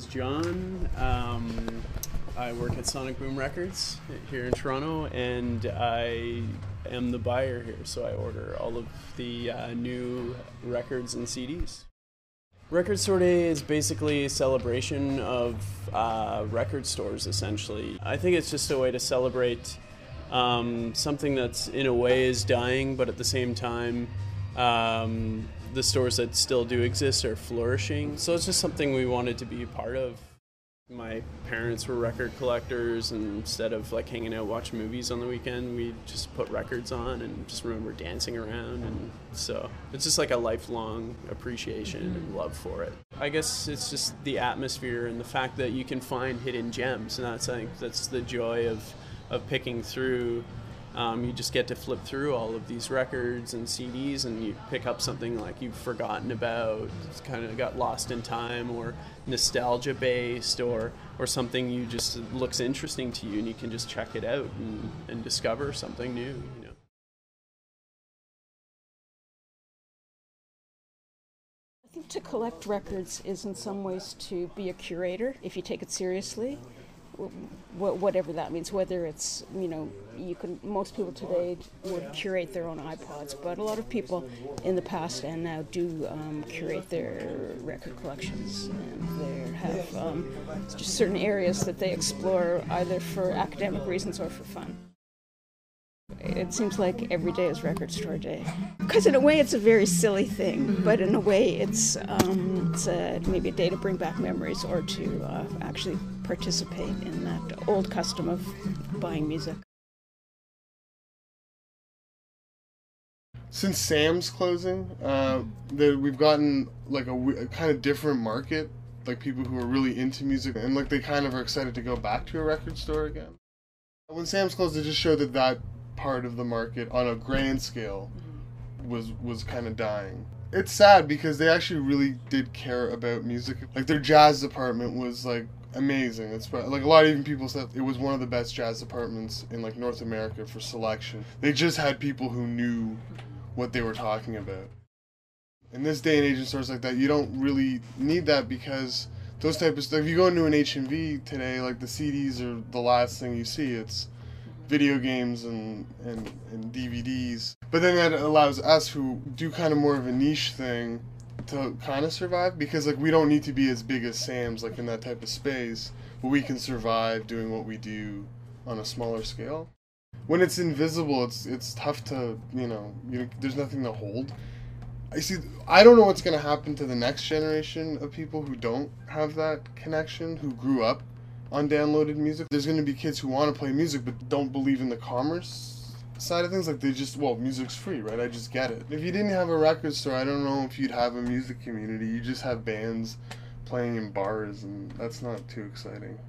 John. I work at Sonic Boom Records here in Toronto, and I am the buyer here, so I order all of the new records and CDs. Record Store Day is basically a celebration of record stores, essentially. I think it's just a way to celebrate something that's in a way is dying, but at the same time the stores that still do exist are flourishing. So it's just something we wanted to be a part of. My parents were record collectors, and instead of like hanging out watching movies on the weekend, we just put records on and just remember dancing around, and so it's just like a lifelong appreciation and love for it. I guess it's just the atmosphere and the fact that you can find hidden gems, and I think that's the joy of picking through. You just get to flip through all of these records and CDs, and you pick up something like you've forgotten about, it's kind of got lost in time, or nostalgia based, or something you just looks interesting to you, and you can just check it out and discover something new, you know. I think to collect records is in some ways to be a curator, if you take it seriously. Whatever that means, whether it's, most people today would curate their own iPods, but a lot of people in the past and now do curate their record collections, and they have just certain areas that they explore either for academic reasons or for fun. It seems like every day is Record Store Day. Because in a way it's a very silly thing, but in a way it's maybe a day to bring back memories, or to actually participate in that old custom of buying music. Since Sam's closing, we've gotten like a kind of different market, like people who are really into music, and like they kind of are excited to go back to a record store again. When Sam's closed, it just showed that part of the market on a grand scale was kind of dying. It's sad because they actually really did care about music. Like their jazz department was like amazing. It's like a lot of even people said it was one of the best jazz departments in like North America for selection. They just had people who knew what they were talking about. In this day and age in stores like that, you don't really need that, because those type of stuff, if you go into an HMV today, like the CDs are the last thing you see. It's video games and DVDs. But then that allows us who do kind of more of a niche thing to kind of survive, because like we don't need to be as big as Sam's like in that type of space, but we can survive doing what we do on a smaller scale. When it's invisible, it's tough to, there's nothing to hold. I don't know what's going to happen to the next generation of people who don't have that connection, who grew up on downloaded music. There's going to be kids who want to play music but don't believe in the commerce side of things. Like they just, music's free, right? I just get it. If you didn't have a record store, I don't know if you'd have a music community. You just have bands playing in bars, and that's not too exciting.